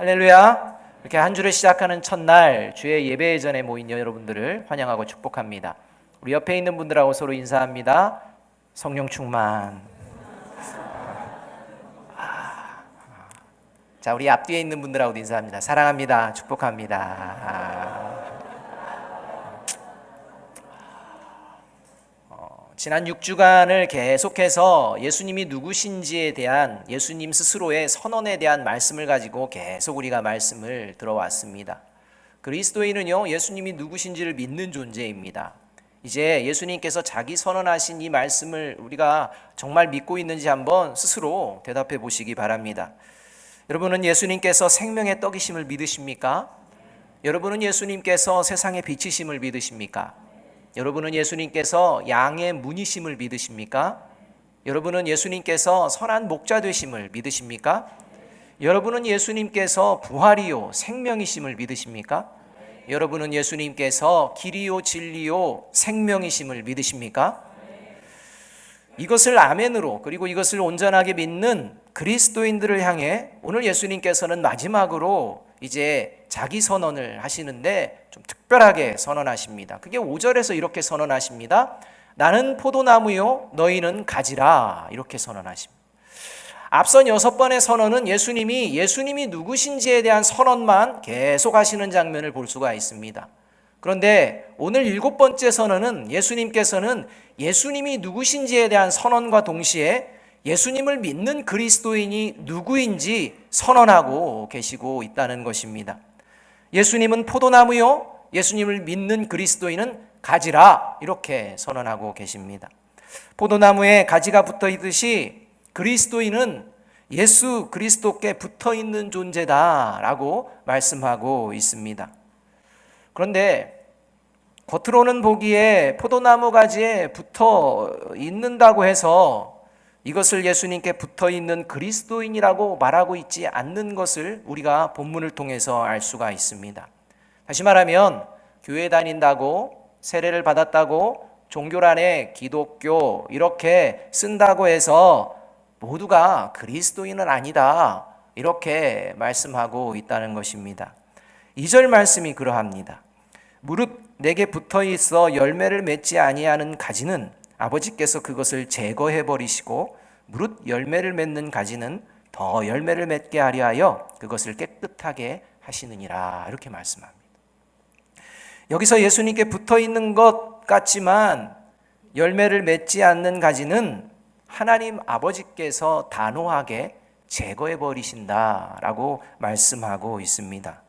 할렐루야. 이렇게 한 주를 시작하는 첫날 주의 예배 전에 모인 여러분들을 환영하고 축복합니다. 우리 옆에 있는 분들하고 서로 인사합니다. 성령 충만. 자, 우리 앞뒤에 있는 분들하고도 인사합니다. 사랑합니다. 축복합니다. 지난 6주간을 계속해서 예수님이 누구신지에 대한 예수님 스스로의 선언에 대한 말씀을 가지고 계속 우리가 말씀을 들어왔습니다. 그리스도인은요, 예수님이 누구신지를 믿는 존재입니다. 이제 예수님께서 자기 선언하신 이 말씀을 우리가 정말 믿고 있는지 한번 스스로 대답해 보시기 바랍니다. 여러분은 예수님께서 생명의 떡이심을 믿으십니까? 여러분은 예수님께서 세상의 빛이심을 믿으십니까? 여러분은 예수님께서 양의 문이심을 믿으십니까? 여러분은 예수님께서 선한 목자 되심을 믿으십니까? 여러분은 예수님께서 부활이요 생명이심을 믿으십니까? 여러분은 예수님께서 길이요 진리요 생명이심을 믿으십니까? 이것을 아멘으로, 그리고 이것을 온전하게 믿는 그리스도인들을 향해 오늘 예수님께서는 마지막으로 이제 자기 선언을 하시는데 좀 특별하게 선언하십니다. 그게 5절에서 이렇게 선언하십니다. 나는 포도나무요 너희는 가지라, 이렇게 선언하십니다. 앞선 6번의 선언은 예수님이 누구신지에 대한 선언만 계속 하시는 장면을 볼 수가 있습니다. 그런데 오늘 7번째 선언은 예수님께서는 예수님이 누구신지에 대한 선언과 동시에 예수님을 믿는 그리스도인이 누구인지 선언하고 계시고 있다는 것입니다. 예수님은 포도나무요, 예수님을 믿는 그리스도인은 가지라, 이렇게 선언하고 계십니다. 포도나무에 가지가 붙어 있듯이 그리스도인은 예수 그리스도께 붙어 있는 존재다라고 말씀하고 있습니다. 그런데 겉으로는 보기에 포도나무 가지에 붙어 있는다고 해서 이것을 예수님께 붙어 있는 그리스도인이라고 말하고 있지 않는 것을 우리가 본문을 통해서 알 수가 있습니다. 다시 말하면 교회 다닌다고, 세례를 받았다고, 종교란에 기독교 이렇게 쓴다고 해서 모두가 그리스도인은 아니다, 이렇게 말씀하고 있다는 것입니다. 2절 말씀이 그러합니다. 무릇 내게 붙어 있어 열매를 맺지 아니하는 가지는 아버지께서 그것을 제거해 버리시고 무릇 열매를 맺는 가지는 더 열매를 맺게 하려 하여 그것을 깨끗하게 하시느니라, 이렇게 말씀합니다. 여기서 예수님께 붙어 있는 것 같지만 열매를 맺지 않는 가지는 하나님 아버지께서 단호하게 제거해 버리신다라고 말씀하고 있습니다.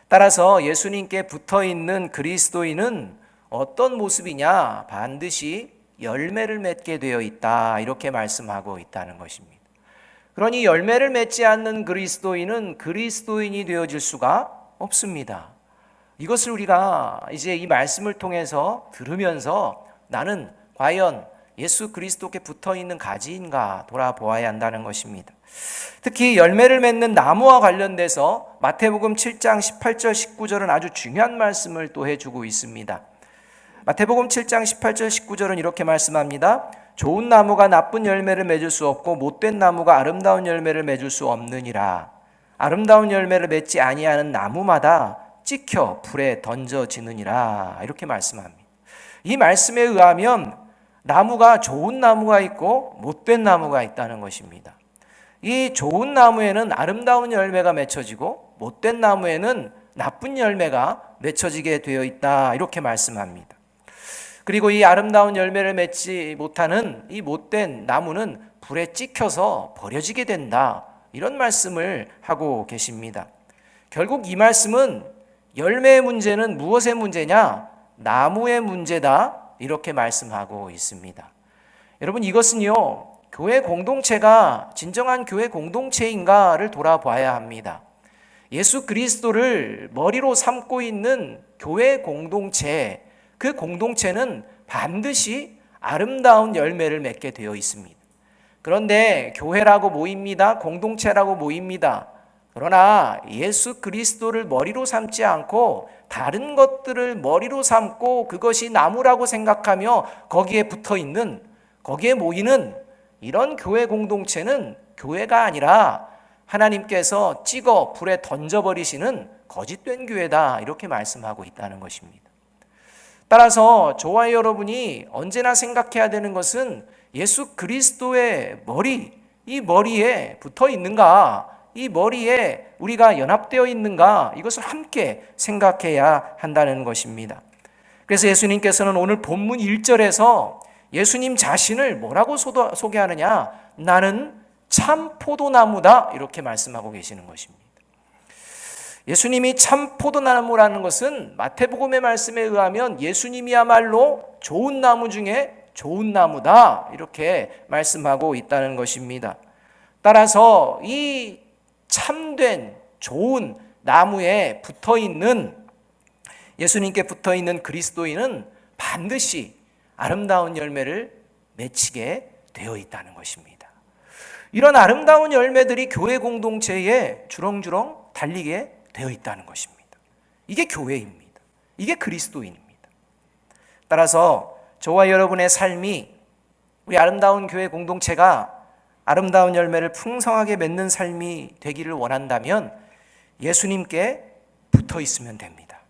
따라서 예수님께 붙어 있는 그리스도인은 어떤 모습이냐? 반드시 열매를 맺게 되어 있다, 이렇게 말씀하고 있다는 것입니다. 그러니 열매를 맺지 않는 그리스도인은 그리스도인이 되어질 수가 없습니다. 이것을 우리가 이제 이 말씀을 통해서 들으면서 나는 과연 예수 그리스도께 붙어 있는 가지인가 돌아보아야 한다는 것입니다. 특히 열매를 맺는 나무와 관련돼서 마태복음 7장 18절 19절은 아주 중요한 말씀을 또 해주고 있습니다. 마태복음 7장 18절 19절은 이렇게 말씀합니다. 좋은 나무가 나쁜 열매를 맺을 수 없고 못된 나무가 아름다운 열매를 맺을 수 없느니라. 아름다운 열매를 맺지 아니하는 나무마다 찍혀 불에 던져지느니라, 이렇게 말씀합니다. 이 말씀에 의하면 나무가 좋은 나무가 있고 못된 나무가 있다는 것입니다. 이 좋은 나무에는 아름다운 열매가 맺혀지고 못된 나무에는 나쁜 열매가 맺혀지게 되어 있다, 이렇게 말씀합니다. 그리고 이 아름다운 열매를 맺지 못하는 이 못된 나무는 불에 찍혀서 버려지게 된다, 이런 말씀을 하고 계십니다. 결국 이 말씀은 열매의 문제는 무엇의 문제냐? 나무의 문제다, 이렇게 말씀하고 있습니다. 여러분, 이것은요, 교회 공동체가 진정한 교회 공동체인가를 돌아봐야 합니다. 예수 그리스도를 머리로 삼고 있는 교회 공동체, 그 공동체는 반드시 아름다운 열매를 맺게 되어 있습니다. 그런데 교회라고 모입니다. 공동체라고 모입니다. 그러나 예수 그리스도를 머리로 삼지 않고 다른 것들을 머리로 삼고 그것이 나무라고 생각하며 거기에 붙어 있는, 거기에 모이는 이런 교회 공동체는 교회가 아니라 하나님께서 찍어 불에 던져버리시는 거짓된 교회다, 이렇게 말씀하고 있다는 것입니다. 따라서 저와 여러분이 언제나 생각해야 되는 것은 예수 그리스도의 머리, 이 머리에 붙어 있는가, 이 머리에 우리가 연합되어 있는가, 이것을 함께 생각해야 한다는 것입니다. 그래서 예수님께서는 오늘 본문 1절에서 예수님 자신을 뭐라고 소개하느냐, 나는 참 포도나무다, 이렇게 말씀하고 계시는 것입니다. 예수님이 참 포도나무라는 것은 마태복음의 말씀에 의하면 예수님이야말로 좋은 나무 중에 좋은 나무다, 이렇게 말씀하고 있다는 것입니다. 따라서 이 참된 좋은 나무에 붙어있는, 예수님께 붙어있는 그리스도인은 반드시 아름다운 열매를 맺히게 되어 있다는 것입니다. 이런 아름다운 열매들이 교회 공동체에 주렁주렁 달리게 되어 있다는 것입니다. 이게 교회입니다. 이게 그리스도인입니다. 따라서 저와 여러분의 삶이, 우리 아름다운 교회 공동체가 아름다운 열매를 풍성하게 맺는 삶이 되기를 원한다면 예수님께 붙어 있으면 됩니다.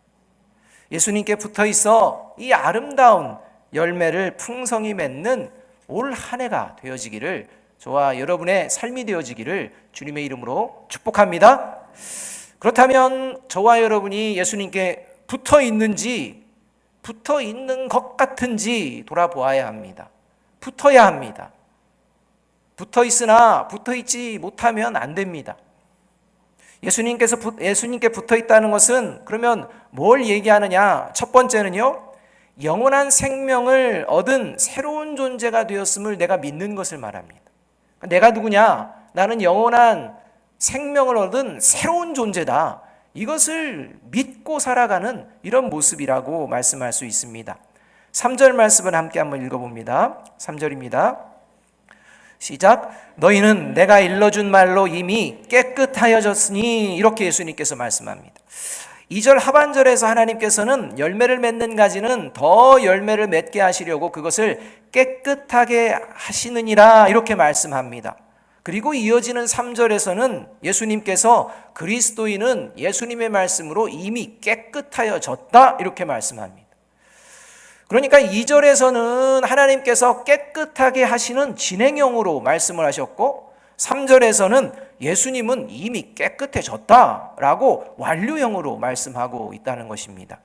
예수님께 붙어 있어 이 아름다운 열매를 풍성히 맺는 올 한 해가 되어지기를, 저와 여러분의 삶이 되어지기를 주님의 이름으로 축복합니다. 그렇다면 저와 여러분이 예수님께 붙어 있는지, 붙어 있는 것 같은지 돌아보아야 합니다. 붙어야 합니다. 붙어 있으나 붙어 있지 못하면 안 됩니다. 예수님께 붙어 있다는 것은 그러면 뭘 얘기하느냐? 첫 번째는요, 영원한 생명을 얻은 새로운 존재가 되었음을 내가 믿는 것을 말합니다. 내가 누구냐? 나는 영원한 생명을 얻은 새로운 존재다. 이것을 믿고 살아가는 이런 모습이라고 말씀할 수 있습니다. 3절 말씀을 함께 한번 읽어봅니다. 3절입니다. 시작. 너희는 내가 일러준 말로 이미 깨끗하여졌으니, 이렇게 예수님께서 말씀합니다. 2절 하반절에서 하나님께서는 열매를 맺는 가지는 더 열매를 맺게 하시려고 그것을 깨끗하게 하시느니라, 이렇게 말씀합니다. 그리고 이어지는 3절에서는 예수님께서 그리스도인은 예수님의 말씀으로 이미 깨끗하여졌다, 이렇게 말씀합니다. 그러니까 2절에서는 하나님께서 깨끗하게 하시는 진행형으로 말씀을 하셨고, 3절에서는 예수님은 이미 깨끗해졌다라고 완료형으로 말씀하고 있다는 것입니다.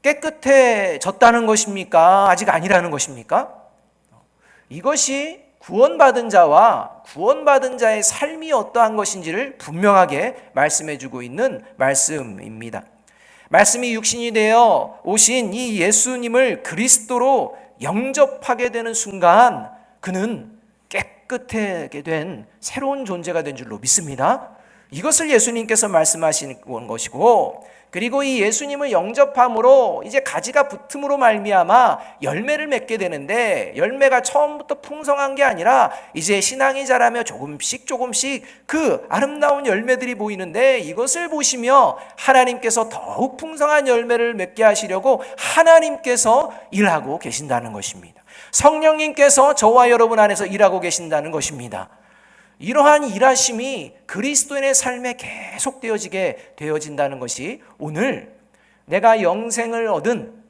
깨끗해졌다는 것입니까? 아직 아니라는 것입니까? 이것이 구원받은 자와 구원받은 자의 삶이 어떠한 것인지를 분명하게 말씀해주고 있는 말씀입니다. 말씀이 육신이 되어 오신 이 예수님을 그리스도로 영접하게 되는 순간 그는 깨끗하게 된 새로운 존재가 된 줄로 믿습니다. 이것을 예수님께서 말씀하신 것이고, 그리고 이 예수님을 영접함으로 이제 가지가 붙음으로 말미암아 열매를 맺게 되는데, 열매가 처음부터 풍성한 게 아니라 이제 신앙이 자라며 조금씩 그 아름다운 열매들이 보이는데, 이것을 보시며 하나님께서 더욱 풍성한 열매를 맺게 하시려고 하나님께서 일하고 계신다는 것입니다. 성령님께서 저와 여러분 안에서 일하고 계신다는 것입니다. 이러한 일하심이 그리스도인의 삶에 계속 되어진다는 것이 오늘 내가 영생을 얻은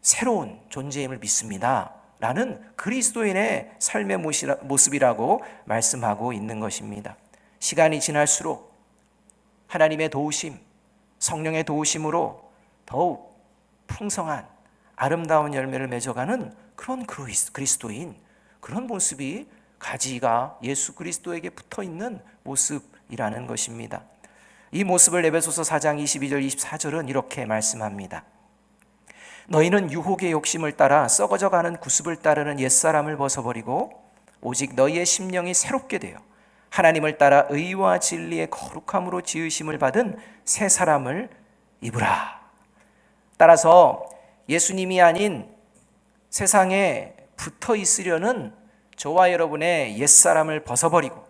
새로운 존재임을 믿습니다 라는 그리스도인의 삶의 모습이라고 말씀하고 있는 것입니다. 시간이 지날수록 하나님의 도우심, 성령의 도우심으로 더욱 풍성한 아름다운 열매를 맺어가는 그런 그리스도인, 그런 모습이 가지가 예수 그리스도에게 붙어있는 모습이라는 것입니다. 이 모습을 에베소서 4장 22절 24절은 이렇게 말씀합니다. 너희는 유혹의 욕심을 따라 썩어져가는 구습을 따르는 옛사람을 벗어버리고 오직 너희의 심령이 새롭게 되어 하나님을 따라 의와 진리의 거룩함으로 지으심을 받은 새 사람을 입으라. 따라서 예수님이 아닌 세상에 붙어 있으려는 저와 여러분의 옛사람을 벗어버리고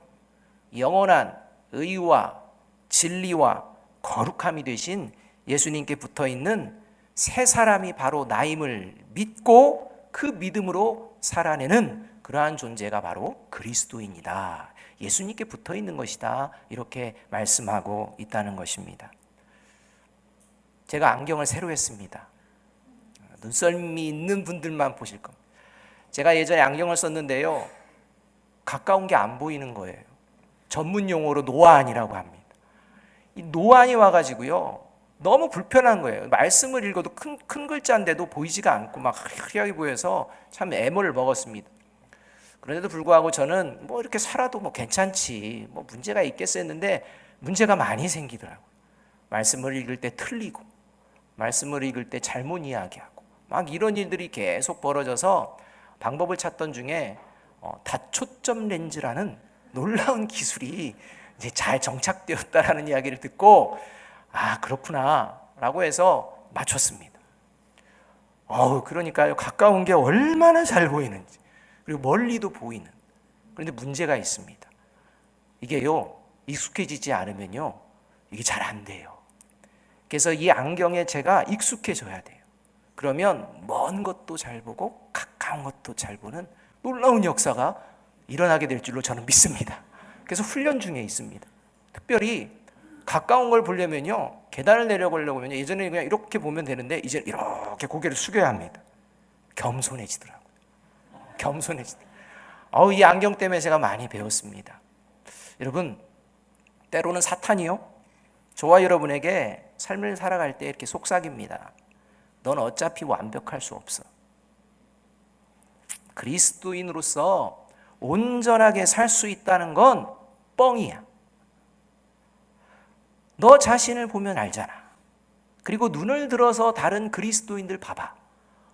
영원한 의와 진리와 거룩함이 되신 예수님께 붙어있는 새 사람이 바로 나임을 믿고 그 믿음으로 살아내는 그러한 존재가 바로 그리스도인이다. 예수님께 붙어 있는 것이다. 이렇게 말씀하고 있다는 것입니다. 제가 안경을 새로 했습니다. 눈썰미 있는 분들만 보실 겁니다. 제가 예전에 안경을 썼는데요, 가까운 게 안 보이는 거예요. 전문 용어로 노안이라고 합니다. 이 노안이 와가지고요, 너무 불편한 거예요. 말씀을 읽어도 큰 글자인데도 보이지가 않고 막 흐리하게 보여서 참 애모를 먹었습니다. 그런데도 불구하고 저는 뭐 이렇게 살아도 뭐 괜찮지, 뭐 문제가 있겠어 했는데 문제가 많이 생기더라고요. 말씀을 읽을 때 틀리고, 말씀을 읽을 때 잘못 이야기하고, 막 이런 일들이 계속 벌어져서 방법을 찾던 중에 다초점 렌즈라는 놀라운 기술이 이제 잘 정착되었다라는 이야기를 듣고, 아, 그렇구나 라고 해서 맞췄습니다. 그러니까요, 가까운 게 얼마나 잘 보이는지, 그리고 멀리도 보이는. 그런데 문제가 있습니다. 이게요, 익숙해지지 않으면요, 이게 잘 안 돼요. 그래서 이 안경에 제가 익숙해져야 돼요. 그러면 먼 것도 잘 보고 가까운 것도 잘 보는 놀라운 역사가 일어나게 될 줄로 저는 믿습니다. 그래서 훈련 중에 있습니다. 특별히 가까운 걸 보려면요, 계단을 내려가려고 하면 예전에 그냥 이렇게 보면 되는데 이제 이렇게 고개를 숙여야 합니다. 겸손해지더라고요. 겸손해지더라고요. 이 안경 때문에 제가 많이 배웠습니다. 여러분, 때로는 사탄이요, 저와 여러분에게 삶을 살아갈 때 이렇게 속삭입니다. 넌 어차피 완벽할 수 없어. 그리스도인으로서 온전하게 살 수 있다는 건 뻥이야. 너 자신을 보면 알잖아. 그리고 눈을 들어서 다른 그리스도인들 봐봐.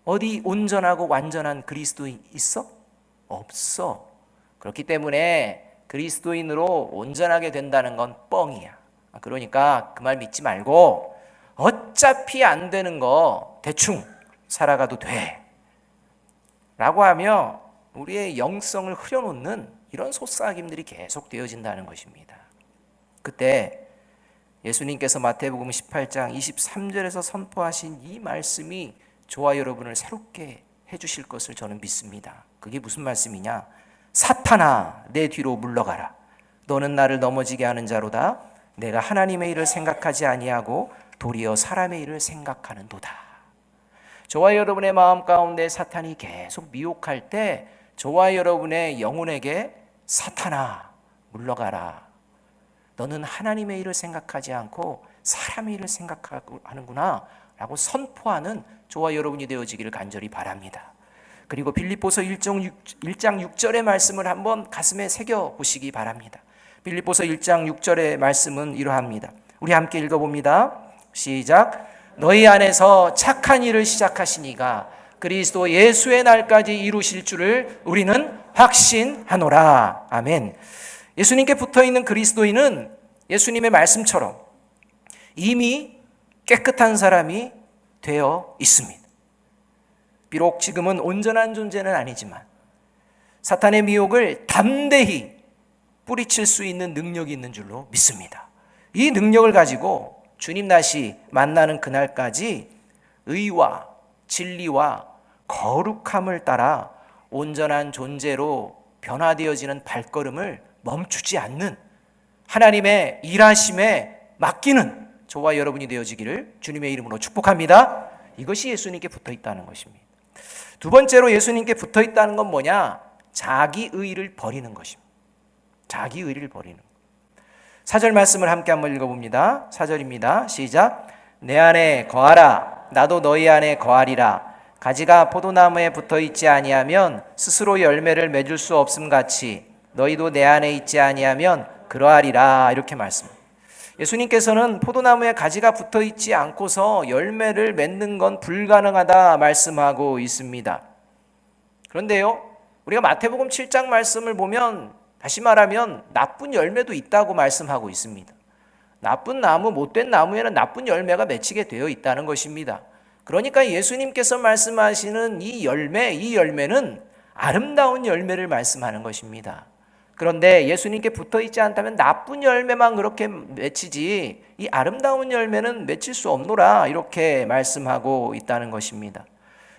어디 온전하고 완전한 그리스도인 있어? 없어. 그렇기 때문에 그리스도인으로 온전하게 된다는 건 뻥이야. 그러니까 그 말 믿지 말고 어차피 안 되는 거 대충 살아가도 돼 라고 하며 우리의 영성을 흐려놓는 이런 속삭임들이 계속 되어진다는 것입니다. 그때 예수님께서 마태복음 18장 23절에서 선포하신 이 말씀이 저와 여러분을 새롭게 해주실 것을 저는 믿습니다. 그게 무슨 말씀이냐? 사탄아, 내 뒤로 물러가라. 너는 나를 넘어지게 하는 자로다. 내가 하나님의 일을 생각하지 아니하고 도리어 사람의 일을 생각하는도다. 저와 여러분의 마음 가운데 사탄이 계속 미혹할 때 저와 여러분의 영혼에게 사탄아, 물러가라. 너는 하나님의 일을 생각하지 않고 사람의 일을 생각하는구나 라고 선포하는 저와 여러분이 되어지기를 간절히 바랍니다. 그리고 빌립보서 1장 6절의 말씀을 한번 가슴에 새겨보시기 바랍니다. 빌립보서 1장 6절의 말씀은 이러합니다. 우리 함께 읽어봅니다. 시작. 너희 안에서 착한 일을 시작하시니가 그리스도 예수의 날까지 이루실 줄을 우리는 확신하노라. 아멘. 예수님께 붙어있는 그리스도인은 예수님의 말씀처럼 이미 깨끗한 사람이 되어 있습니다. 비록 지금은 온전한 존재는 아니지만 사탄의 미혹을 담대히 뿌리칠 수 있는 능력이 있는 줄로 믿습니다. 이 능력을 가지고 주님 다시 만나는 그날까지 의와 진리와 거룩함을 따라 온전한 존재로 변화되어지는 발걸음을 멈추지 않는 하나님의 일하심에 맡기는 저와 여러분이 되어지기를 주님의 이름으로 축복합니다. 이것이 예수님께 붙어있다는 것입니다. 두 번째로 예수님께 붙어있다는 건 뭐냐? 자기 의의를 버리는 것입니다. 자기 의의를 버리는 것. 4절 말씀을 함께 한번 읽어봅니다. 4절입니다. 시작. 내 안에 거하라. 나도 너희 안에 거하리라. 가지가 포도나무에 붙어있지 아니하면 스스로 열매를 맺을 수 없음 같이 너희도 내 안에 있지 아니하면 그러하리라. 이렇게 말씀합니다. 예수님께서는 포도나무에 가지가 붙어있지 않고서 열매를 맺는 건 불가능하다 말씀하고 있습니다. 그런데요, 우리가 마태복음 7장 말씀을 보면 다시 말하면 나쁜 열매도 있다고 말씀하고 있습니다. 나쁜 나무, 못된 나무에는 나쁜 열매가 맺히게 되어 있다는 것입니다. 그러니까 예수님께서 말씀하시는 이 열매는 아름다운 열매를 말씀하는 것입니다. 그런데 예수님께 붙어있지 않다면 나쁜 열매만 그렇게 맺히지 이 아름다운 열매는 맺힐 수 없노라 이렇게 말씀하고 있다는 것입니다.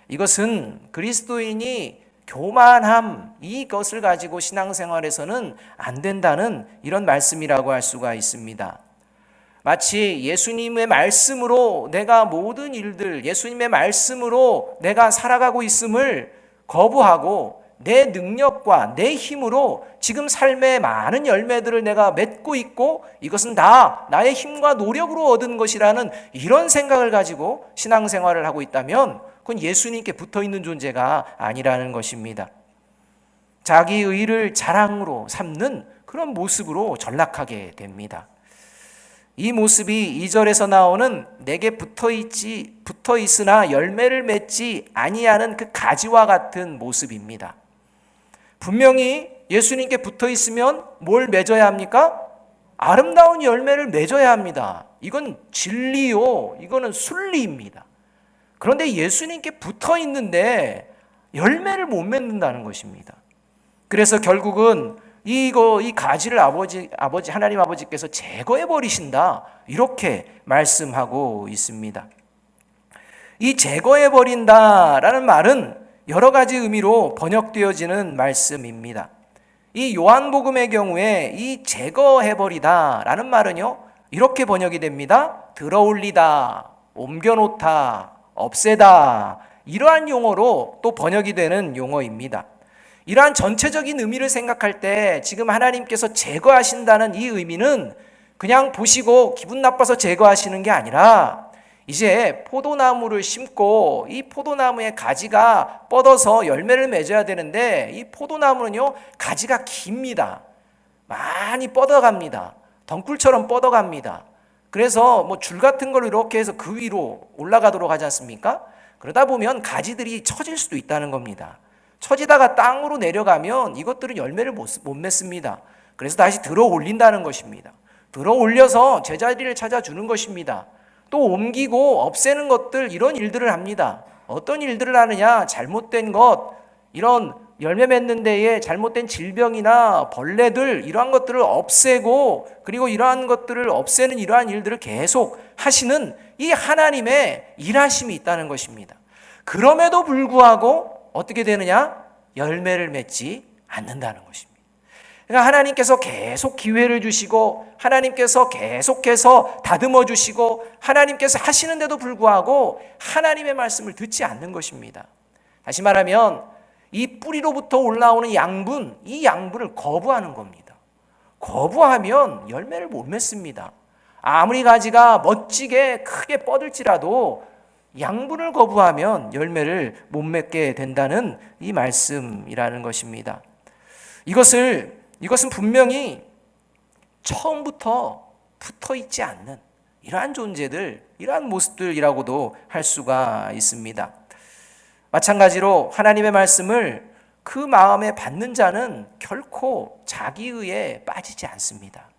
이것은 그리스도인이 교만함, 이것을 가지고 신앙생활에서는 안 된다는 이런 말씀이라고 할 수가 있습니다. 마치 예수님의 말씀으로 내가 모든 일들, 예수님의 말씀으로 내가 살아가고 있음을 거부하고 내 능력과 내 힘으로 지금 삶의 많은 열매들을 내가 맺고 있고 이것은 다 나의 힘과 노력으로 얻은 것이라는 이런 생각을 가지고 신앙생활을 하고 있다면 그건 예수님께 붙어있는 존재가 아니라는 것입니다. 자기 의를 자랑으로 삼는 그런 모습으로 전락하게 됩니다. 이 모습이 2절에서 나오는 내게 붙어 있으나 열매를 맺지 아니하는 그 가지와 같은 모습입니다. 분명히 예수님께 붙어 있으면 뭘 맺어야 합니까? 아름다운 열매를 맺어야 합니다. 이건 진리요, 이거는 순리입니다. 그런데 예수님께 붙어 있는데 열매를 못 맺는다는 것입니다. 그래서 결국은 이 가지를 하나님 아버지께서 제거해 버리신다, 이렇게 말씀하고 있습니다. 이 제거해 버린다라는 말은 여러 가지 의미로 번역되어지는 말씀입니다. 이 요한복음의 경우에 이 제거해 버리다라는 말은요, 이렇게 번역이 됩니다. 들어올리다, 옮겨놓다, 없애다, 이러한 용어로 또 번역이 되는 용어입니다. 이러한 전체적인 의미를 생각할 때 지금 하나님께서 제거하신다는 이 의미는 그냥 보시고 기분 나빠서 제거하시는 게 아니라 이제 포도나무를 심고 이 포도나무의 가지가 뻗어서 열매를 맺어야 되는데 이 포도나무는요, 가지가 깁니다. 많이 뻗어갑니다. 덩굴처럼 뻗어갑니다. 그래서 뭐 줄 같은 걸로 이렇게 해서 그 위로 올라가도록 하지 않습니까? 그러다 보면 가지들이 처질 수도 있다는 겁니다. 처지다가 땅으로 내려가면 이것들은 열매를 못 맺습니다. 그래서 다시 들어 올린다는 것입니다. 들어 올려서 제자리를 찾아주는 것입니다. 또 옮기고 없애는 것들, 이런 일들을 합니다. 어떤 일들을 하느냐? 잘못된 것, 이런 열매 맺는 데에 잘못된 질병이나 벌레들, 이러한 것들을 없애고, 그리고 이러한 것들을 없애는 이러한 일들을 계속 하시는 이 하나님의 일하심이 있다는 것입니다. 그럼에도 불구하고 어떻게 되느냐? 열매를 맺지 않는다는 것입니다. 그러니까 하나님께서 계속 기회를 주시고 하나님께서 계속해서 다듬어 주시고 하나님께서 하시는데도 불구하고 하나님의 말씀을 듣지 않는 것입니다. 다시 말하면 이 뿌리로부터 올라오는 양분, 이 양분을 거부하는 겁니다. 거부하면 열매를 못 맺습니다. 아무리 가지가 멋지게 크게 뻗을지라도 양분을 거부하면 열매를 못 맺게 된다는 이 말씀이라는 것입니다. 이것은 분명히 처음부터 붙어 있지 않는 이러한 존재들, 이러한 모습들이라고도 할 수가 있습니다. 마찬가지로 하나님의 말씀을 그 마음에 받는 자는 결코 자기의에 빠지지 않습니다.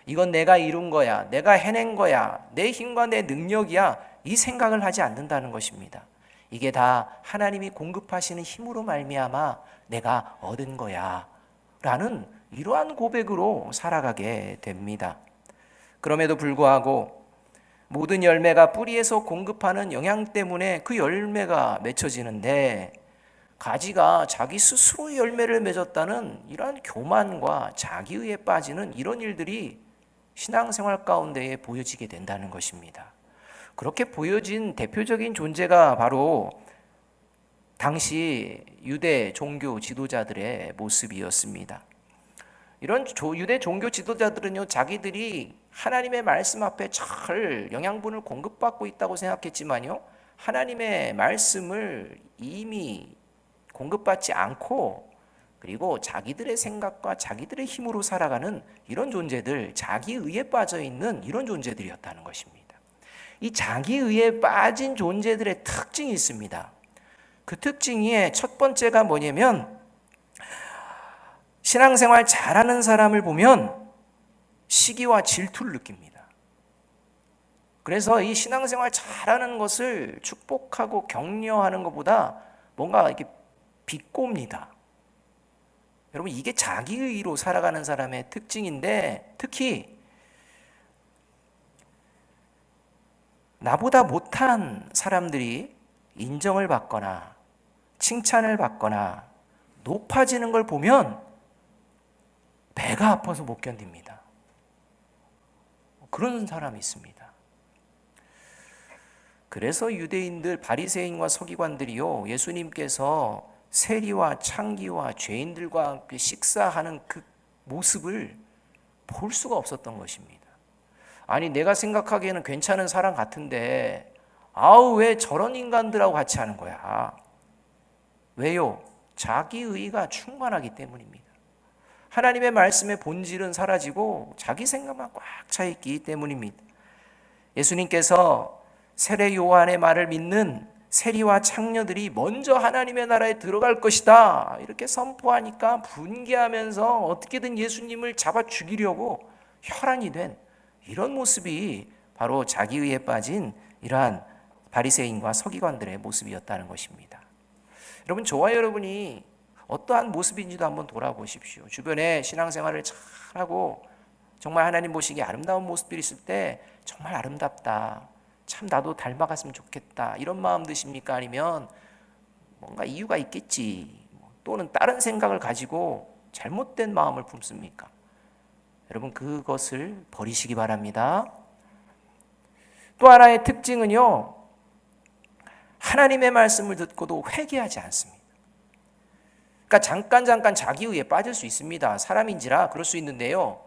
이건 내가 이룬 거야, 내가 해낸 거야, 내 힘과 내 능력이야, 이 생각을 하지 않는다는 것입니다. 이게 다 하나님이 공급하시는 힘으로 말미암아 내가 얻은 거야 라는 이러한 고백으로 살아가게 됩니다. 그럼에도 불구하고 모든 열매가 뿌리에서 공급하는 영향 때문에 그 열매가 맺혀지는데 가지가 자기 스스로의 열매를 맺었다는 이러한 교만과 자기의에 빠지는 이런 일들이 신앙생활 가운데에 보여지게 된다는 것입니다. 그렇게 보여진 대표적인 존재가 바로 당시 유대 종교 지도자들의 모습이었습니다. 이런 유대 종교 지도자들은요, 자기들이 하나님의 말씀 앞에 잘 영양분을 공급받고 있다고 생각했지만요, 하나님의 말씀을 이미 공급받지 않고 그리고 자기들의 생각과 자기들의 힘으로 살아가는 이런 존재들, 자기의에 빠져 있는 이런 존재들이었다는 것입니다. 이 자기의에 빠진 존재들의 특징이 있습니다. 그 특징의 첫 번째가 뭐냐면 신앙생활 잘하는 사람을 보면 시기와 질투를 느낍니다. 그래서 이 신앙생활 잘하는 것을 축복하고 격려하는 것보다 뭔가 이렇게 비꼽니다. 여러분, 이게 자기의로 살아가는 사람의 특징인데 특히 나보다 못한 사람들이 인정을 받거나 칭찬을 받거나 높아지는 걸 보면 배가 아파서 못 견딥니다. 그런 사람이 있습니다. 그래서 유대인들 바리새인과 서기관들이요, 예수님께서 세리와 창기와 죄인들과 함께 식사하는 그 모습을 볼 수가 없었던 것입니다. 아니, 내가 생각하기에는 괜찮은 사람 같은데 아우 왜 저런 인간들하고 같이 하는 거야? 왜요? 자기 의가 충만하기 때문입니다. 하나님의 말씀의 본질은 사라지고 자기 생각만 꽉 차 있기 때문입니다. 예수님께서 세례 요한의 말을 믿는 세리와 창녀들이 먼저 하나님의 나라에 들어갈 것이다 이렇게 선포하니까 분개하면서 어떻게든 예수님을 잡아 죽이려고 혈안이 된 이런 모습이 바로 자기의에 빠진 이러한 바리새인과 서기관들의 모습이었다는 것입니다. 여러분, 저와 여러분이 어떠한 모습인지도 한번 돌아보십시오. 주변에 신앙생활을 잘하고 정말 하나님 보시기에 아름다운 모습들이 있을 때 정말 아름답다, 참 나도 닮아갔으면 좋겠다 이런 마음 드십니까? 아니면 뭔가 이유가 있겠지 또는 다른 생각을 가지고 잘못된 마음을 품습니까? 여러분, 그것을 버리시기 바랍니다. 또 하나의 특징은요, 하나님의 말씀을 듣고도 회개하지 않습니다. 그러니까 잠깐 자기의에 빠질 수 있습니다. 사람인지라 그럴 수 있는데요,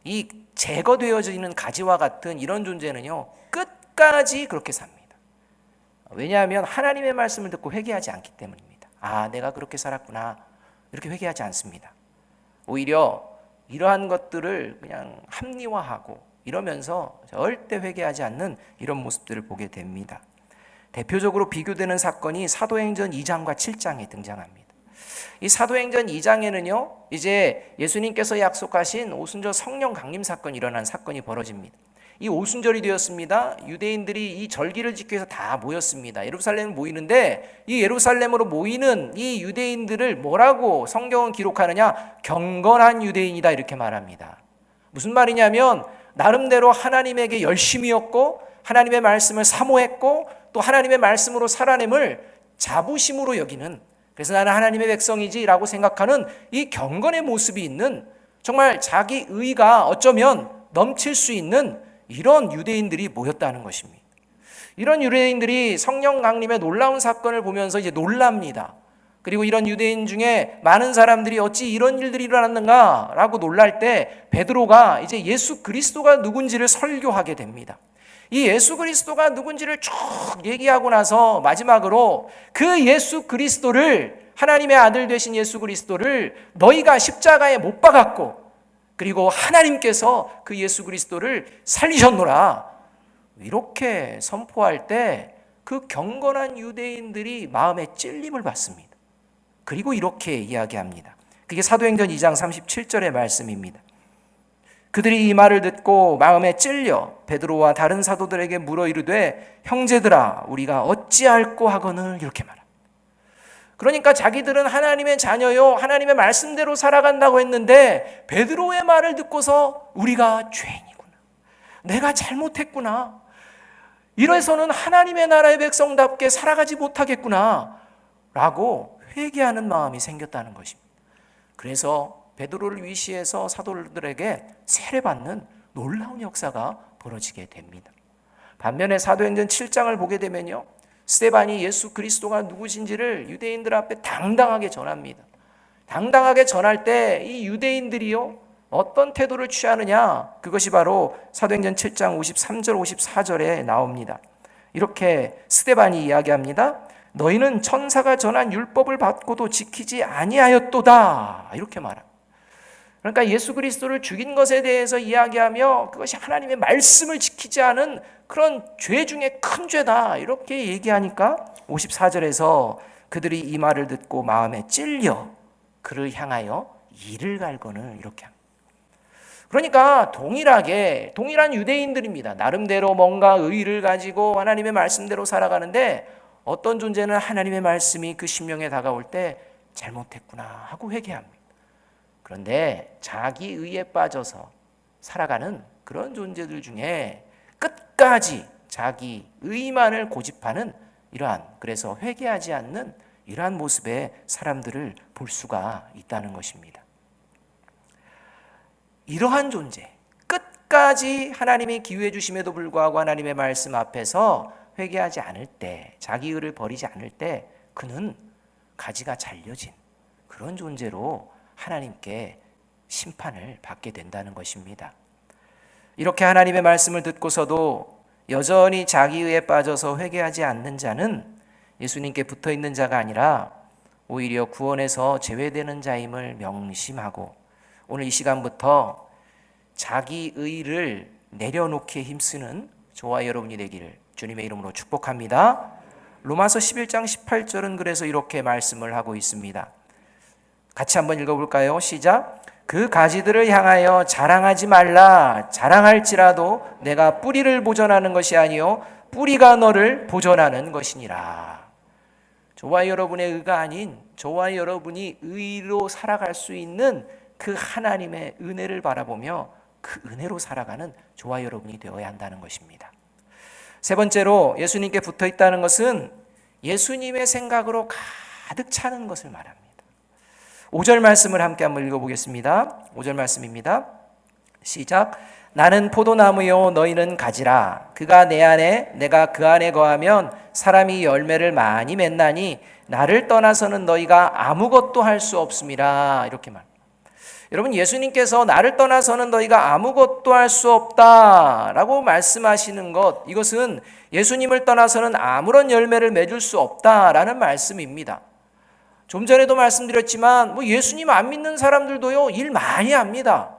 이 제거되어지는 가지와 같은 이런 존재는요 끝까지 그렇게 삽니다. 왜냐하면 하나님의 말씀을 듣고 회개하지 않기 때문입니다. 아, 내가 그렇게 살았구나 이렇게 회개하지 않습니다. 오히려 이러한 것들을 그냥 합리화하고 이러면서 절대 회개하지 않는 이런 모습들을 보게 됩니다. 대표적으로 비교되는 사건이 사도행전 2장과 7장에 등장합니다. 이 사도행전 2장에는요, 이제 예수님께서 약속하신 오순절 성령 강림 사건이 일어난 사건이 벌어집니다. 이 오순절이 되었습니다. 유대인들이 이 절기를 지키기 위해서 다 모였습니다. 예루살렘에 모이는데 이 예루살렘으로 모이는 이 유대인들을 뭐라고 성경은 기록하느냐? 경건한 유대인이다 이렇게 말합니다. 무슨 말이냐면 나름대로 하나님에게 열심이었고 하나님의 말씀을 사모했고 또 하나님의 말씀으로 살아냄을 자부심으로 여기는, 그래서 나는 하나님의 백성이지 라고 생각하는 이 경건의 모습이 있는, 정말 자기 의가 어쩌면 넘칠 수 있는 이런 유대인들이 모였다는 것입니다. 이런 유대인들이 성령 강림의 놀라운 사건을 보면서 이제 놀랍니다. 그리고 이런 유대인 중에 많은 사람들이 어찌 이런 일들이 일어났는가 라고 놀랄 때 베드로가 이제 예수 그리스도가 누군지를 설교하게 됩니다. 이 예수 그리스도가 누군지를 쭉 얘기하고 나서 마지막으로 그 예수 그리스도를, 하나님의 아들 되신 예수 그리스도를 너희가 십자가에 못 박았고 그리고 하나님께서 그 예수 그리스도를 살리셨노라 이렇게 선포할 때 그 경건한 유대인들이 마음에 찔림을 받습니다. 그리고 이렇게 이야기합니다. 그게 사도행전 2장 37절의 말씀입니다. 그들이 이 말을 듣고 마음에 찔려 베드로와 다른 사도들에게 물어 이르되 형제들아 우리가 어찌할꼬 하거늘 이렇게 말합니다. 그러니까 자기들은 하나님의 자녀요 하나님의 말씀대로 살아간다고 했는데 베드로의 말을 듣고서 우리가 죄인이구나, 내가 잘못했구나, 이래서는 하나님의 나라의 백성답게 살아가지 못하겠구나 라고 회개하는 마음이 생겼다는 것입니다. 그래서 베드로를 위시해서 사도들에게 세례받는 놀라운 역사가 벌어지게 됩니다. 반면에 사도행전 7장을 보게 되면요, 스데반이 예수 그리스도가 누구신지를 유대인들 앞에 당당하게 전합니다. 당당하게 전할 때 이 유대인들이요 어떤 태도를 취하느냐, 그것이 바로 사도행전 7장 53절 54절에 나옵니다. 이렇게 스데반이 이야기합니다. 너희는 천사가 전한 율법을 받고도 지키지 아니하였도다 이렇게 말합니다. 그러니까 예수 그리스도를 죽인 것에 대해서 이야기하며 그것이 하나님의 말씀을 지키지 않은 그런 죄 중에 큰 죄다 이렇게 얘기하니까 54절에서 그들이 이 말을 듣고 마음에 찔려 그를 향하여 이를 갈거늘 이렇게 합니다. 그러니까 동일한 유대인들입니다. 나름대로 뭔가 의의를 가지고 하나님의 말씀대로 살아가는데 어떤 존재는 하나님의 말씀이 그 심령에 다가올 때 잘못했구나 하고 회개합니다. 그런데 자기 의에 빠져서 살아가는 그런 존재들 중에 끝까지 자기 의만을 고집하는 이러한, 그래서 회개하지 않는 이러한 모습의 사람들을 볼 수가 있다는 것입니다. 이러한 존재, 끝까지 하나님이 기회해 주심에도 불구하고 하나님의 말씀 앞에서 회개하지 않을 때, 자기 의를 버리지 않을 때 그는 가지가 잘려진 그런 존재로 하나님께 심판을 받게 된다는 것입니다. 이렇게 하나님의 말씀을 듣고서도 여전히 자기 의에 빠져서 회개하지 않는 자는 예수님께 붙어 있는 자가 아니라 오히려 구원에서 제외되는 자임을 명심하고 오늘 이 시간부터 자기 의를 내려놓기에 힘쓰는 저와 여러분이 되기를 주님의 이름으로 축복합니다. 로마서 11장 18절은 그래서 이렇게 말씀을 하고 있습니다. 같이 한번 읽어볼까요? 시작. 그 가지들을 향하여 자랑하지 말라. 자랑할지라도 내가 뿌리를 보존하는 것이 아니요 뿌리가 너를 보존하는 것이니라. 저와 여러분의 의가 아닌 저와 여러분이 의로 살아갈 수 있는 그 하나님의 은혜를 바라보며 그 은혜로 살아가는 저와 여러분이 되어야 한다는 것입니다. 세 번째로 예수님께 붙어 있다는 것은 예수님의 생각으로 가득 차는 것을 말합니다. 5절 말씀을 함께 한번 읽어보겠습니다. 5절 말씀입니다. 시작. 나는 포도나무요 너희는 가지라. 그가 내 안에 내가 그 안에 거하면 사람이 열매를 많이 맺나니 나를 떠나서는 너희가 아무것도 할 수 없음이라. 이렇게 말합니다. 여러분, 예수님께서 나를 떠나서는 너희가 아무것도 할 수 없다라고 말씀하시는 것, 이것은 예수님을 떠나서는 아무런 열매를 맺을 수 없다라는 말씀입니다. 좀 전에도 말씀드렸지만 예수님 안 믿는 사람들도요 일 많이 합니다.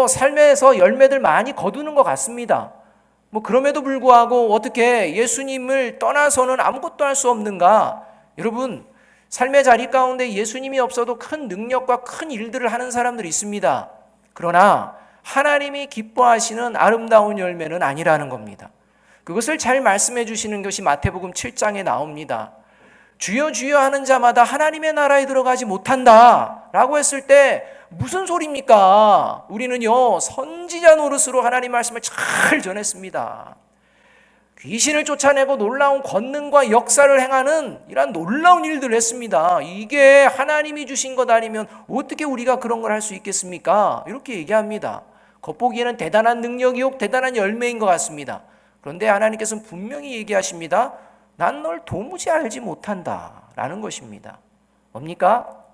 삶에서 열매들 많이 거두는 것 같습니다. 그럼에도 불구하고 어떻게 예수님을 떠나서는 아무것도 할 수 없는가? 여러분, 삶의 자리 가운데 예수님이 없어도 큰 능력과 큰 일들을 하는 사람들이 있습니다. 그러나 하나님이 기뻐하시는 아름다운 열매는 아니라는 겁니다. 그것을 잘 말씀해 주시는 것이 마태복음 7장에 나옵니다. 주여 주여 하는 자마다 하나님의 나라에 들어가지 못한다 라고 했을 때 무슨 소리입니까? 우리는요 선지자 노릇으로 하나님 말씀을 잘 전했습니다. 귀신을 쫓아내고 놀라운 권능과 역사를 행하는 이런 놀라운 일들을 했습니다. 이게 하나님이 주신 것 아니면 어떻게 우리가 그런 걸 할 수 있겠습니까? 이렇게 얘기합니다. 겉보기에는 대단한 능력이요 대단한 열매인 것 같습니다. 그런데 하나님께서는 분명히 얘기하십니다. 난 널 도무지 알지 못한다 라는 것입니다. 뭡니까?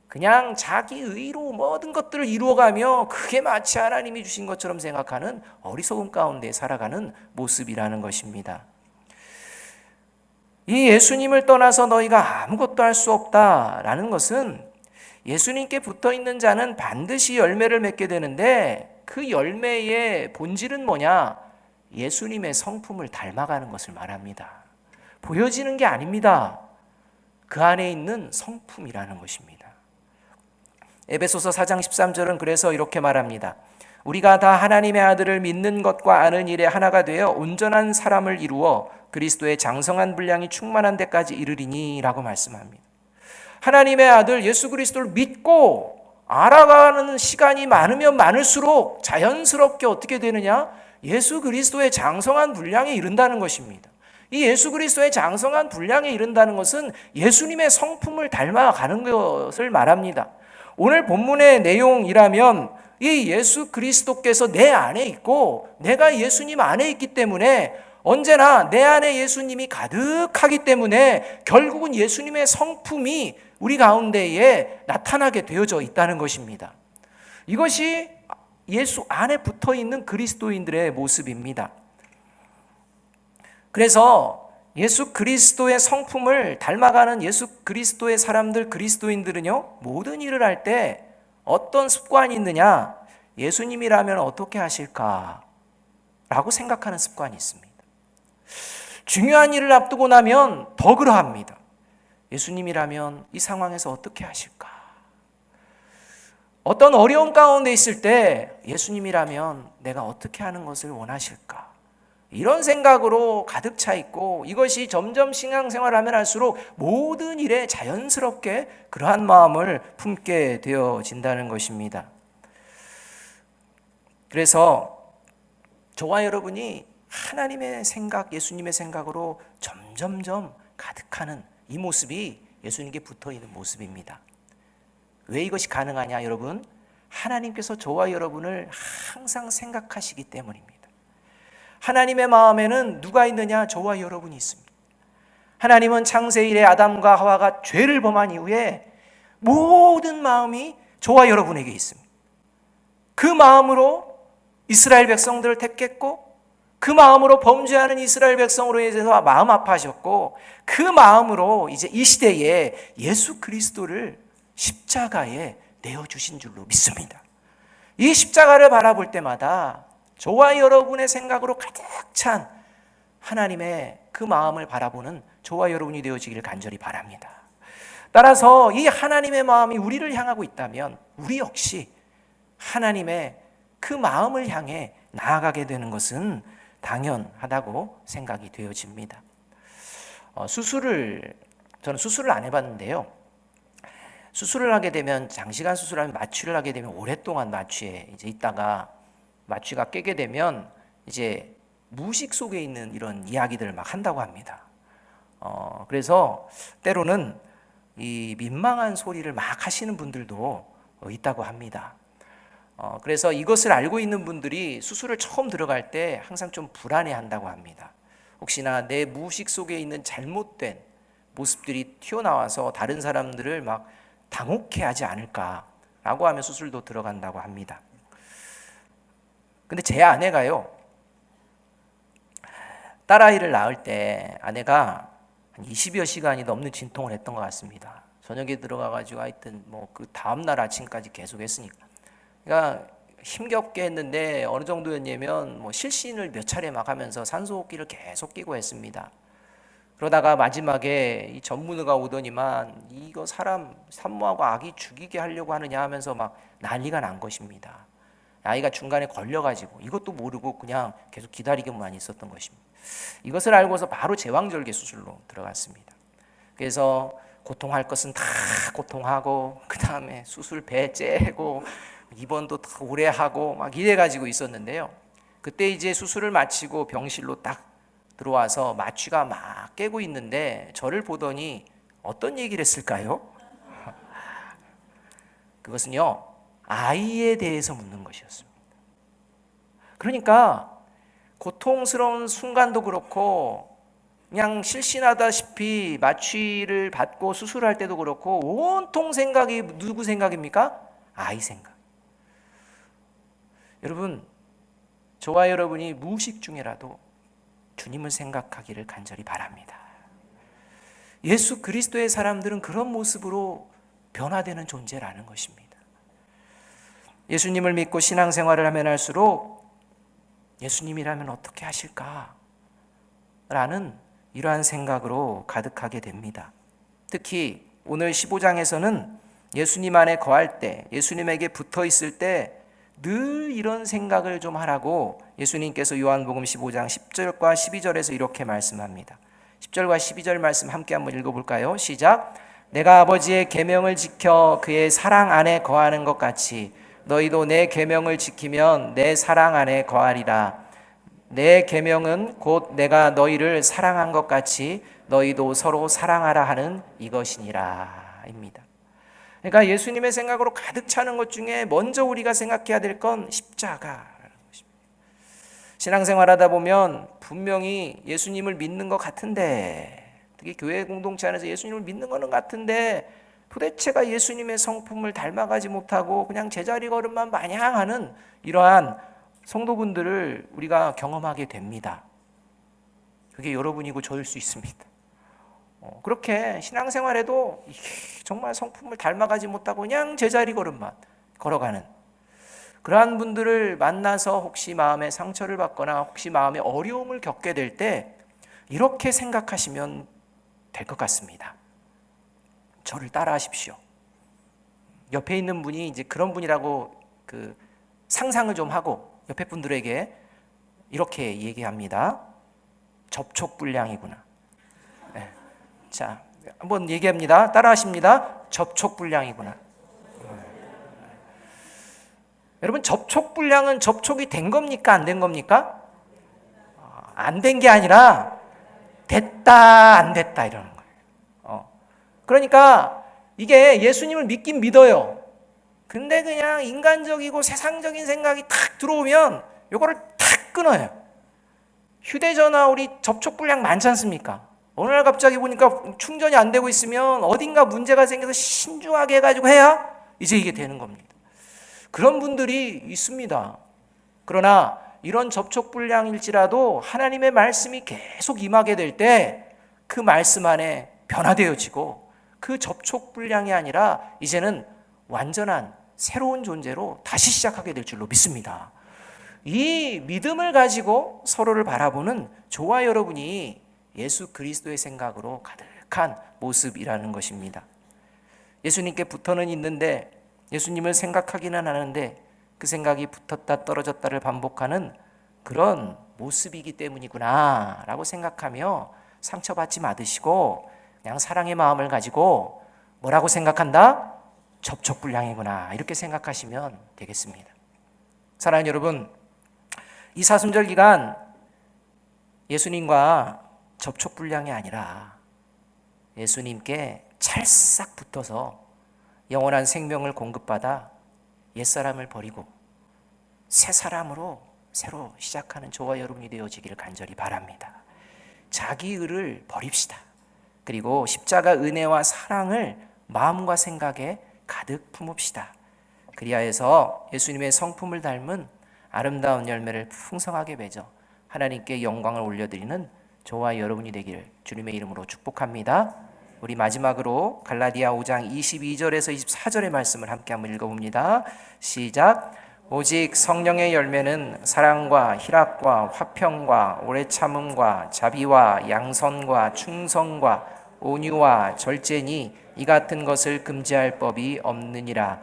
그냥 자기 의로 모든 것들을 이루어가며 그게 마치 하나님이 주신 것처럼 생각하는 어리석음 가운데 살아가는 모습이라는 것입니다. 이 예수님을 떠나서 너희가 아무것도 할 수 없다라는 것은 예수님께 붙어있는 자는 반드시 열매를 맺게 되는데 그 열매의 본질은 뭐냐? 예수님의 성품을 닮아가는 것을 말합니다. 보여지는 게 아닙니다. 그 안에 있는 성품이라는 것입니다. 에베소서 4장 13절은 그래서 이렇게 말합니다. 우리가 다 하나님의 아들을 믿는 것과 아는 일에 하나가 되어 온전한 사람을 이루어 그리스도의 장성한 분량이 충만한 데까지 이르리니 라고 말씀합니다. 하나님의 아들 예수 그리스도를 믿고 알아가는 시간이 많으면 많을수록 자연스럽게 어떻게 되느냐? 예수 그리스도의 장성한 분량에 이른다는 것입니다. 이 예수 그리스도의 장성한 분량에 이른다는 것은 예수님의 성품을 닮아가는 것을 말합니다. 오늘 본문의 내용이라면 이 예수 그리스도께서 내 안에 있고 내가 예수님 안에 있기 때문에 언제나 내 안에 예수님이 가득하기 때문에 결국은 예수님의 성품이 우리 가운데에 나타나게 되어져 있다는 것입니다. 이것이 예수 안에 붙어 있는 그리스도인들의 모습입니다. 그래서 예수 그리스도의 성품을 닮아가는 예수 그리스도의 사람들, 그리스도인들은요, 모든 일을 할 때 어떤 습관이 있느냐? 예수님이라면 어떻게 하실까? 라고 생각하는 습관이 있습니다. 중요한 일을 앞두고 나면 더 그러합니다. 예수님이라면 이 상황에서 어떻게 하실까? 어떤 어려움 가운데 있을 때 예수님이라면 내가 어떻게 하는 것을 원하실까? 이런 생각으로 가득 차 있고 이것이 점점 신앙생활을 하면 할수록 모든 일에 자연스럽게 그러한 마음을 품게 되어진다는 것입니다. 그래서 저와 여러분이 하나님의 생각, 예수님의 생각으로 점점점 가득하는 이 모습이 예수님께 붙어있는 모습입니다. 왜 이것이 가능하냐 여러분? 하나님께서 저와 여러분을 항상 생각하시기 때문입니다. 하나님의 마음에는 누가 있느냐? 저와 여러분이 있습니다. 하나님은 창세 이래 아담과 하와가 죄를 범한 이후에 모든 마음이 저와 여러분에게 있습니다. 그 마음으로 이스라엘 백성들을 택했고, 그 마음으로 범죄하는 이스라엘 백성으로 인해서 마음 아파하셨고, 그 마음으로 이제 이 시대에 예수 그리스도를 십자가에 내어주신 줄로 믿습니다. 이 십자가를 바라볼 때마다 저와 여러분의 생각으로 가득 찬 하나님의 그 마음을 바라보는 저와 여러분이 되어지기를 간절히 바랍니다. 따라서 이 하나님의 마음이 우리를 향하고 있다면 우리 역시 하나님의 그 마음을 향해 나아가게 되는 것은 당연하다고 생각이 되어집니다. 저는 수술을 안 해봤는데요. 수술을 하게 되면, 장시간 수술하면, 마취를 하게 되면 오랫동안 마취에 이제 있다가 마취가 깨게 되면 이제 무의식 속에 있는 이런 이야기들을 막 한다고 합니다. 그래서 때로는 이 민망한 소리를 막 하시는 분들도 있다고 합니다. 그래서 이것을 알고 있는 분들이 수술을 처음 들어갈 때 항상 좀 불안해 한다고 합니다. 혹시나 내 무의식 속에 있는 잘못된 모습들이 튀어나와서 다른 사람들을 막 당혹해 하지 않을까라고 하며 수술도 들어간다고 합니다. 근데 제 아내가요, 딸아이를 낳을 때 아내가 한 20여 시간이 넘는 진통을 했던 것 같습니다. 저녁에 들어가가지고 하여튼 뭐 그 다음날 아침까지 계속 했으니까. 그러니까 힘겹게 했는데 어느 정도였냐면 뭐 실신을 몇 차례 막 하면서 산소호흡기를 계속 끼고 했습니다. 그러다가 마지막에 이 전문의가 오더니만 이거 사람 산모하고 아기 죽이게 하려고 하느냐 하면서 막 난리가 난 것입니다. 아이가 중간에 걸려가지고 이것도 모르고 그냥 계속 기다리기만 있었던 것입니다. 이것을 알고서 바로 제왕절개 수술로 들어갔습니다. 그래서 고통할 것은 다 고통하고, 그 다음에 수술 배 째고, 입원도 다 오래 하고 막 이래가지고 있었는데요. 그때 이제 수술을 마치고 병실로 딱 들어와서 마취가 막 깨고 있는데 저를 보더니 어떤 얘기를 했을까요? 그것은요, 아이에 대해서 묻는 것이었습니다. 그러니까 고통스러운 순간도 그렇고 그냥 실신하다시피 마취를 받고 수술할 때도 그렇고 온통 생각이 누구 생각입니까? 아이 생각. 여러분, 저와 여러분이 무의식 중에라도 주님을 생각하기를 간절히 바랍니다. 예수 그리스도의 사람들은 그런 모습으로 변화되는 존재라는 것입니다. 예수님을 믿고 신앙생활을 하면 할수록 예수님이라면 어떻게 하실까? 라는 이러한 생각으로 가득하게 됩니다. 특히 오늘 15장에서는 예수님 안에 거할 때, 예수님에게 붙어 있을 때 늘 이런 생각을 좀 하라고 예수님께서 요한복음 15장 10절과 12절에서 이렇게 말씀합니다. 10절과 12절 말씀 함께 한번 읽어볼까요? 시작. 내가 아버지의 계명을 지켜 그의 사랑 안에 거하는 것 같이 너희도 내 계명을 지키면 내 사랑 안에 거하리라. 내 계명은 곧 내가 너희를 사랑한 것 같이 너희도 서로 사랑하라 하는 이것이니라 입니다. 그러니까 예수님의 생각으로 가득 차는 것 중에 먼저 우리가 생각해야 될 건 십자가라는 것입니다. 신앙생활하다 보면 분명히 예수님을 믿는 것 같은데, 특히 교회 공동체 안에서 예수님을 믿는 거는 같은데 도대체가 예수님의 성품을 닮아가지 못하고 그냥 제자리 걸음만 마냥 하는 이러한 성도분들을 우리가 경험하게 됩니다. 그게 여러분이고 저일 수 있습니다. 그렇게 신앙생활에도 정말 성품을 닮아가지 못하고 그냥 제자리 걸음만 걸어가는 그러한 분들을 만나서 혹시 마음에 상처를 받거나 혹시 마음에 어려움을 겪게 될 때 이렇게 생각하시면 될 것 같습니다. 저를 따라하십시오. 옆에 있는 분이 이제 그런 분이라고 그 상상을 좀 하고 옆에 분들에게 이렇게 얘기합니다. 접촉불량이구나. 네. 자, 한번 얘기합니다. 따라하십니다. 접촉불량이구나. 여러분, 접촉불량은 접촉이 된 겁니까? 안 된 겁니까? 안 된 게 아니라 됐다 안 됐다 이러는 거예요. 그러니까 이게 예수님을 믿긴 믿어요. 근데 그냥 인간적이고 세상적인 생각이 탁 들어오면 요거를 탁 끊어요. 휴대전화 우리 접촉불량 많지 않습니까? 어느 날 갑자기 보니까 충전이 안 되고 있으면 어딘가 문제가 생겨서 신중하게 해가지고 해야 이제 이게 되는 겁니다. 그런 분들이 있습니다. 그러나 이런 접촉불량일지라도 하나님의 말씀이 계속 임하게 될 때 그 말씀 안에 변화되어지고 그 접촉불량이 아니라 이제는 완전한 새로운 존재로 다시 시작하게 될 줄로 믿습니다. 이 믿음을 가지고 서로를 바라보는 저와 여러분이 예수 그리스도의 생각으로 가득한 모습이라는 것입니다. 예수님께 붙어는 있는데 예수님을 생각하기는 하는데 그 생각이 붙었다 떨어졌다를 반복하는 그런 모습이기 때문이구나 라고 생각하며 상처받지 마시고 그냥 사랑의 마음을 가지고 뭐라고 생각한다? 접촉불량이구나 이렇게 생각하시면 되겠습니다. 사랑하는 여러분, 이 사순절 기간 예수님과 접촉불량이 아니라 예수님께 찰싹 붙어서 영원한 생명을 공급받아 옛사람을 버리고 새 사람으로 새로 시작하는 저와 여러분이 되어지기를 간절히 바랍니다. 자기 의를 버립시다. 그리고 십자가 은혜와 사랑을 마음과 생각에 가득 품읍시다. 그리하여서 예수님의 성품을 닮은 아름다운 열매를 풍성하게 맺어 하나님께 영광을 올려드리는 저와 여러분이 되기를 주님의 이름으로 축복합니다. 우리 마지막으로 갈라디아 5장 22절에서 24절의 말씀을 함께 한번 읽어봅니다. 시작. 오직 성령의 열매는 사랑과 희락과 화평과 오래 참음과 자비와 양선과 충성과 온유와 절제니 이 같은 것을 금지할 법이 없느니라.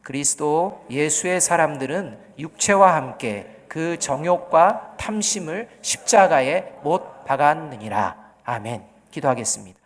그리스도 예수의 사람들은 육체와 함께 그 정욕과 탐심을 십자가에 못 박았느니라. 아멘. 기도하겠습니다.